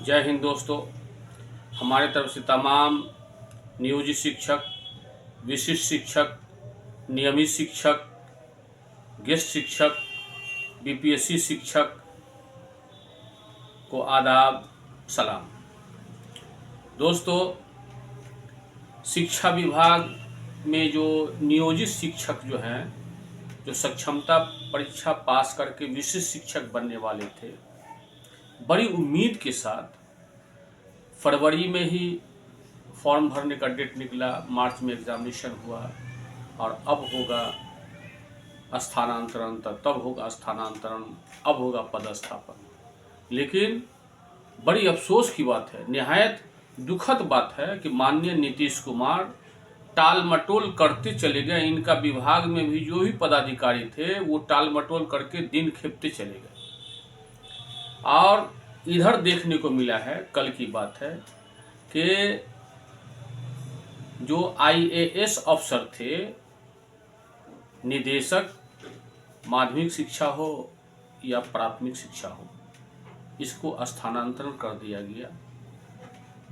जय हिंद दोस्तों। हमारे तरफ से तमाम नियोजित शिक्षक, विशिष्ट शिक्षक, नियमित शिक्षक, गेस्ट शिक्षक, बीपीएससी शिक्षक को आदाब सलाम। दोस्तों, शिक्षा विभाग में जो नियोजित शिक्षक जो हैं, जो सक्षमता परीक्षा पास करके विशिष्ट शिक्षक बनने वाले थे, बड़ी उम्मीद के साथ फरवरी में ही फॉर्म भरने का डेट निकला, मार्च में एग्जामिनेशन हुआ और अब होगा स्थानांतरण, तब होगा स्थानांतरण, अब होगा पदस्थापन। लेकिन बड़ी अफसोस की बात है, निहायत दुखद बात है कि माननीय नीतीश कुमार टाल मटोल करते चले गए। इनका विभाग में भी जो भी पदाधिकारी थे वो टाल मटोल करके दिन खेपते चले गए। और इधर देखने को मिला है, कल की बात है, कि जो आईएएस अफसर थे, निदेशक, माध्यमिक शिक्षा हो या प्राथमिक शिक्षा हो, इसको स्थानांतरण कर दिया गया,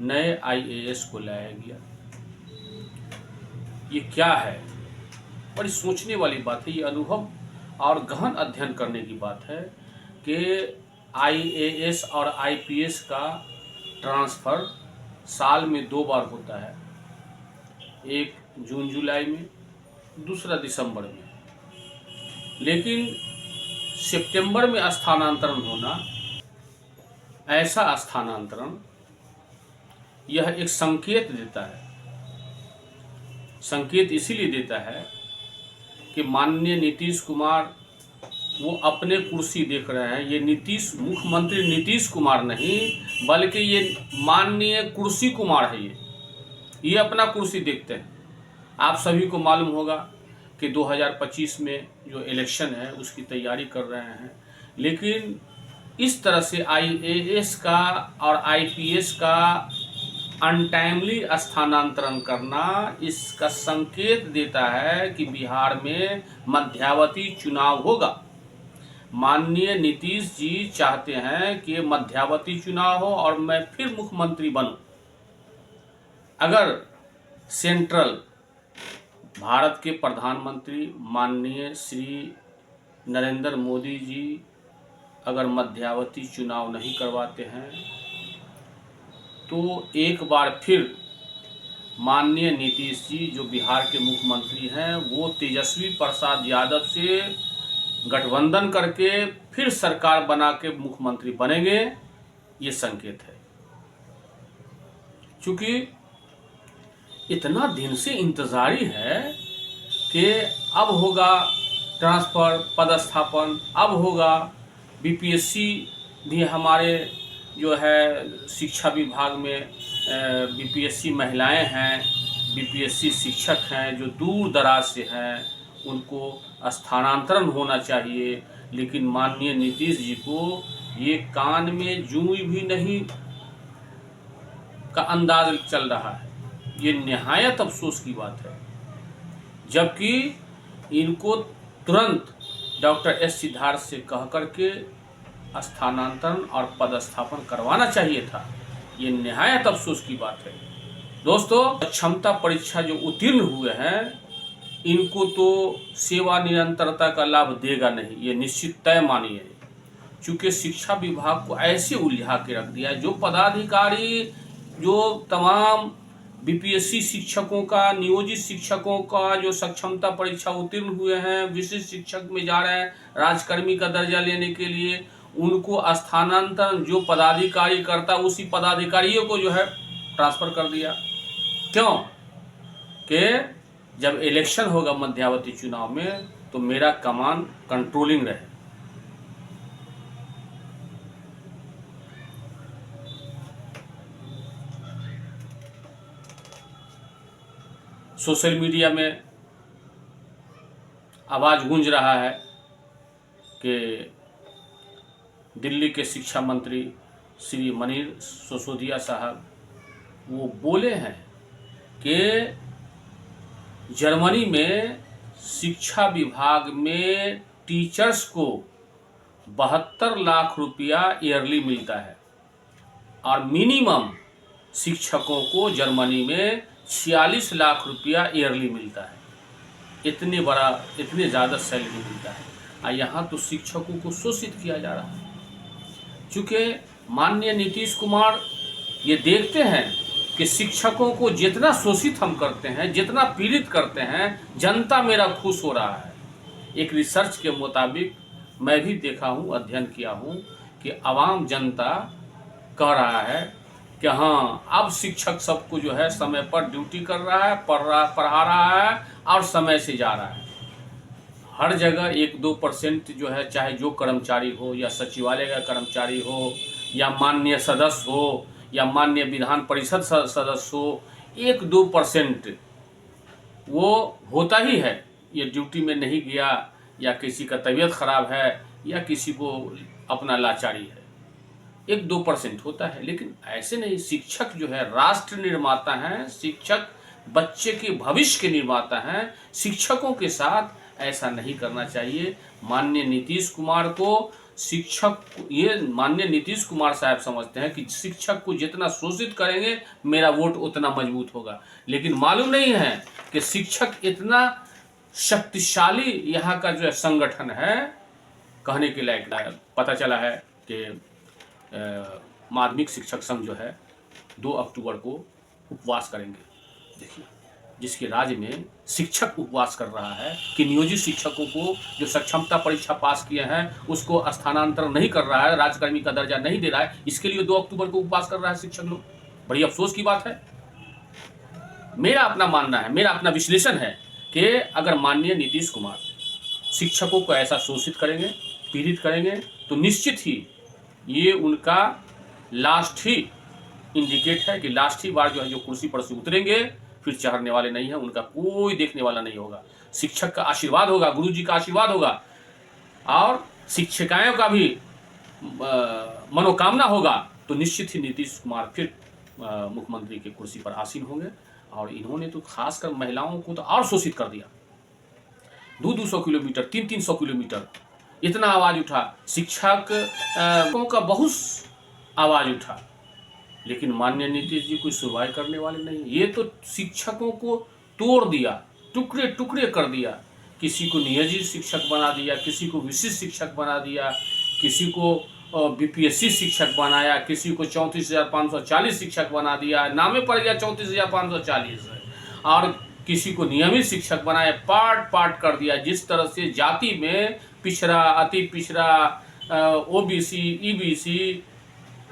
नए आईएएस को लाया गया। ये क्या है? बड़ी सोचने वाली बात है। ये अनुभव और गहन अध्ययन करने की बात है कि आईएएस और आईपीएस का ट्रांसफ़र साल में 2 बार होता है, एक जून जुलाई में, दूसरा दिसंबर में। लेकिन सितंबर में स्थानांतरण होना, ऐसा स्थानांतरण, यह एक संकेत देता है। संकेत इसीलिए देता है कि माननीय नीतीश कुमार वो अपने कुर्सी देख रहे हैं। ये मुख्यमंत्री नीतीश कुमार नहीं, बल्कि ये माननीय कुर्सी कुमार है। ये अपना कुर्सी देखते हैं। आप सभी को मालूम होगा कि 2025 में जो इलेक्शन है उसकी तैयारी कर रहे हैं। लेकिन इस तरह से आईएएस का और आईपीएस का अनटाइमली स्थानांतरण करना, इसका संकेत देता है कि बिहार में मध्यावधि चुनाव होगा। माननीय नीतीश जी चाहते हैं कि मध्यावधि चुनाव हो और मैं फिर मुख्यमंत्री बनूं। अगर सेंट्रल भारत के प्रधानमंत्री माननीय श्री नरेंद्र मोदी जी अगर मध्यावधि चुनाव नहीं करवाते हैं तो एक बार फिर माननीय नीतीश जी, जो बिहार के मुख्यमंत्री हैं, वो तेजस्वी प्रसाद यादव से गठबंधन करके फिर सरकार बना के मुख्यमंत्री बनेंगे। ये संकेत है। चूंकि इतना दिन से इंतजारी है कि अब होगा ट्रांसफ़र, पदस्थापन, अब होगा बीपीएससी भी हमारे जो है शिक्षा विभाग में बीपीएससी महिलाएं हैं, बीपीएससी शिक्षक हैं जो दूर दराज से हैं, उनको स्थानांतरण होना चाहिए। लेकिन माननीय नीतीश जी को ये कान में जूं भी नहीं का अंदाज चल रहा है। ये निहायत अफसोस की बात है। जबकि इनको तुरंत डॉक्टर एस सिद्धार्थ से कह करके स्थानांतरण और पदस्थापन करवाना चाहिए था। ये निहायत अफसोस की बात है। दोस्तों, क्षमता परीक्षा जो उत्तीर्ण हुए हैं, इनको तो सेवा निरंतरता का लाभ देगा नहीं, ये निश्चित तय मानिए। चूँकि शिक्षा विभाग को ऐसे उलझा के रख दिया, जो पदाधिकारी, जो तमाम बीपीएससी शिक्षकों का, नियोजित शिक्षकों का जो सक्षमता परीक्षा उत्तीर्ण हुए हैं, विशिष्ट शिक्षक में जा रहे हैं राजकर्मी का दर्जा लेने के लिए, उनको स्थानांतरण जो पदाधिकारी करता, उसी पदाधिकारियों को जो है ट्रांसफ़र कर दिया। क्यों? कि जब इलेक्शन होगा मध्यावधि चुनाव में तो मेरा कमान कंट्रोलिंग रहे। सोशल मीडिया में आवाज़ गूंज रहा है कि दिल्ली के शिक्षा मंत्री श्री मनीष सिसोदिया साहब वो बोले हैं कि जर्मनी में शिक्षा विभाग में टीचर्स को 72 लाख रुपया ईयरली मिलता है। और मिनिमम शिक्षकों को जर्मनी में 46 लाख रुपया ईयरली मिलता है। इतने ज़्यादा सैलरी मिलता है, और यहाँ तो शिक्षकों को शोषित किया जा रहा है। चूँकि माननीय नीतीश कुमार ये देखते हैं कि शिक्षकों को जितना शोषित हम करते हैं, जितना पीड़ित करते हैं, जनता मेरा खुश हो रहा है। एक रिसर्च के मुताबिक मैं भी देखा हूँ, अध्ययन किया हूँ कि आवाम जनता कह रहा है कि हाँ, अब शिक्षक सबको जो है समय पर ड्यूटी कर रहा है, पढ़ा रहा है और समय से जा रहा है। हर जगह 1-2% जो है, चाहे जो कर्मचारी हो या सचिवालय का कर्मचारी हो या माननीय सदस्य हो या माननीय विधान परिषद सदस्य हो, 1-2% वो होता ही है। ये ड्यूटी में नहीं गया या किसी का तबीयत खराब है या किसी को अपना लाचारी है, 1-2% होता है। लेकिन ऐसे नहीं, शिक्षक जो है राष्ट्र निर्माता हैं, शिक्षक बच्चे के भविष्य के निर्माता हैं। शिक्षकों के साथ ऐसा नहीं करना चाहिए। माननीय नीतीश कुमार को माननीय नीतीश कुमार साहब समझते हैं कि शिक्षक को जितना शोषित करेंगे मेरा वोट उतना मजबूत होगा, लेकिन मालूम नहीं है कि शिक्षक इतना शक्तिशाली यहाँ का जो है संगठन है, कहने के लायक। पता चला है कि माध्यमिक शिक्षक संघ जो है 2 अक्टूबर को उपवास करेंगे। देखिए, जिसके राज्य में शिक्षक उपवास कर रहा है कि नियोजित शिक्षकों को जो सक्षमता परीक्षा पास किए हैं उसको स्थानांतरण नहीं कर रहा है, राज्यकर्मी का दर्जा नहीं दे रहा है, इसके लिए 2 अक्टूबर को उपवास कर रहा है शिक्षक लोग। बड़ी अफसोस की बात है। मेरा अपना मानना है, मेरा अपना विश्लेषण है कि अगर माननीय नीतीश कुमार शिक्षकों को ऐसा शोषित करेंगे, पीड़ित करेंगे, तो निश्चित ही ये उनका लास्ट ही इंडिकेट है कि लास्ट ही बार जो है जो कुर्सी पर से उतरेंगे, फिर चढ़ने वाले नहीं है, उनका कोई देखने वाला नहीं होगा। शिक्षक का आशीर्वाद होगा, गुरु जी का आशीर्वाद होगा और शिक्षिकाओं का भी मनोकामना होगा, तो निश्चित ही नीतीश कुमार फिर मुख्यमंत्री की कुर्सी पर आसीन होंगे। और इन्होंने तो खासकर महिलाओं को तो और शोषित कर दिया। 200 किलोमीटर, 300 किलोमीटर इतना आवाज़ उठा, शिक्षकों का बहुत आवाज़ उठा, लेकिन माननीय नीतीश जी कोई सुनवाई करने वाले नहीं। ये तो शिक्षकों को तोड़ दिया, टुकड़े टुकड़े कर दिया। किसी को नियोजित शिक्षक बना दिया, किसी को विशिष्ट शिक्षक बना दिया, किसी को बीपीएससी शिक्षक बनाया, किसी को 34,540 शिक्षक बना दिया, नामे पड़ गया 34,540, और किसी को नियमित शिक्षक बनाया, पार्ट कर दिया। जिस तरह से जाति में पिछड़ा, अति पिछड़ा, ओबीसी, ईबीसी,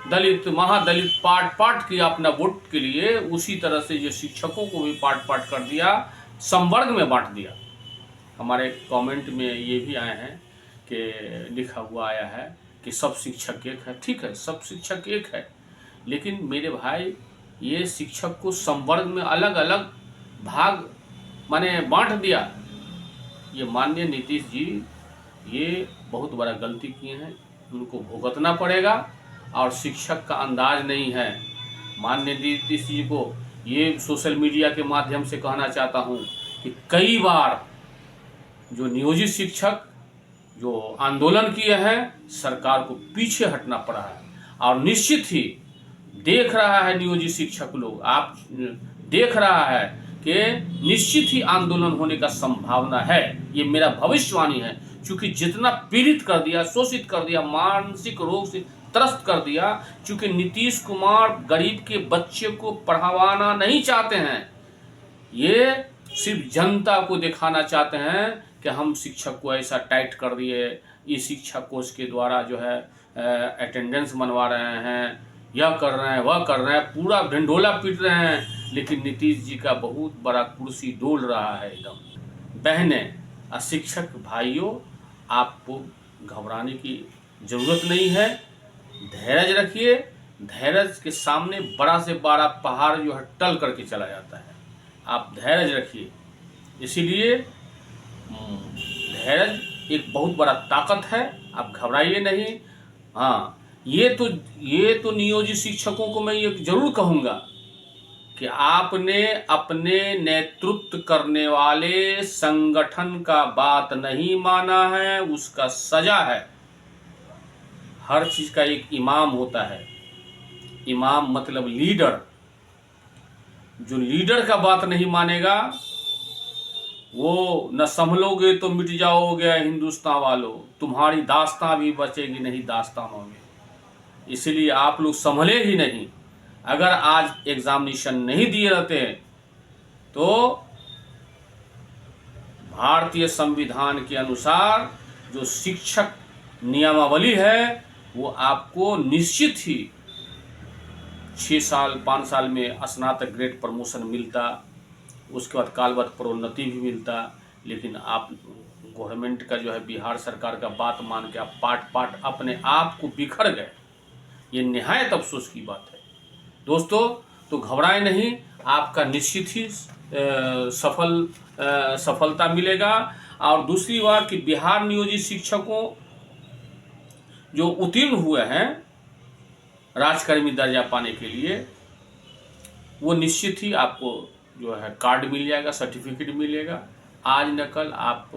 दलित, महादलित पार्ट किया अपना वोट के लिए, उसी तरह से जो शिक्षकों को भी पार्ट कर दिया, संवर्ग में बांट दिया। हमारे कमेंट में ये भी आए हैं कि लिखा हुआ आया है कि सब शिक्षक एक है। ठीक है, सब शिक्षक एक है, लेकिन मेरे भाई ये शिक्षक को संवर्ग में अलग अलग भाग माने बांट दिया। ये माननीय नीतीश जी ये बहुत बड़ा गलती किए हैं, उनको भुगतना पड़ेगा। और शिक्षक का अंदाज नहीं है। माननीय नीतीश जी को ये सोशल मीडिया के माध्यम से कहना चाहता हूँ कि कई बार जो नियोजित शिक्षक जो आंदोलन किए हैं, सरकार को पीछे हटना पड़ा है। और निश्चित ही देख रहा है नियोजित शिक्षक लोग, आप देख रहा है कि निश्चित ही आंदोलन होने का संभावना है। ये मेरा भविष्यवाणी है, क्योंकि जितना पीड़ित कर दिया, शोषित कर दिया, मानसिक रोग से त्रस्त कर दिया। क्योंकि नीतीश कुमार गरीब के बच्चे को पढ़ावाना नहीं चाहते हैं, ये सिर्फ जनता को दिखाना चाहते हैं कि हम शिक्षक को ऐसा टाइट कर दिए, ये शिक्षा कोष के द्वारा जो है अटेंडेंस बनवा रहे हैं, यह कर रहे हैं, वह कर रहे हैं, पूरा ढिंढोला पीट रहे हैं। लेकिन नीतीश जी का बहुत बड़ा कुर्सी डोल रहा है एकदम। बहनें और शिक्षक भाइयों, आपको घबराने की ज़रूरत नहीं है। धैर्य रखिए। धैर्य के सामने बड़ा से बड़ा पहाड़ जो है टल करके चला जाता है। आप धैर्य रखिए। इसीलिए धैर्य एक बहुत बड़ा ताकत है, आप घबराइए नहीं। हाँ, ये तो नियोजित शिक्षकों को मैं ये जरूर कहूँगा कि आपने अपने नेतृत्व करने वाले संगठन का बात नहीं माना है, उसका सजा है। हर चीज़ का एक इमाम होता है, इमाम मतलब लीडर, जो लीडर का बात नहीं मानेगा वो न संभलोगे तो मिट जाओगे हिंदुस्तान वालों, तुम्हारी दास्तां भी बचेगी नहीं दास्तानों में। इसलिए आप लोग संभले ही नहीं। अगर आज एग्जामिनेशन नहीं दिए रहते तो भारतीय संविधान के अनुसार जो शिक्षक नियमावली है वो आपको निश्चित ही 6 साल 5 साल में स्नातक ग्रेड प्रमोशन मिलता, उसके बाद कालवत प्रोन्नति भी मिलता। लेकिन आप गवर्नमेंट का जो है बिहार सरकार का बात मान के आप पाट अपने आप को बिखर गए। ये निहायत अफसोस की बात है दोस्तों। तो घबराए नहीं, आपका निश्चित ही सफलता मिलेगा। और दूसरी बात कि बिहार नियोजित शिक्षकों जो उत्तीर्ण हुए हैं राजकर्मी दर्जा पाने के लिए, वो निश्चित ही आपको जो है कार्ड मिल जाएगा, सर्टिफिकेट मिलेगा। आज न कल आप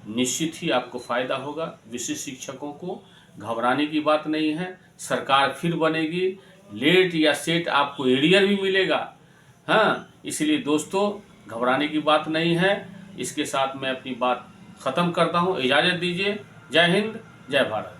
निश्चित ही आपको फ़ायदा होगा। विशिष्ट शिक्षकों को घबराने की बात नहीं है, सरकार फिर बनेगी, लेट या सेट आपको एरियर भी मिलेगा। हाँ, इसलिए दोस्तों घबराने की बात नहीं है। इसके साथ मैं अपनी बात ख़त्म करता हूँ, इजाज़त दीजिए। जय हिंद, जय भारत।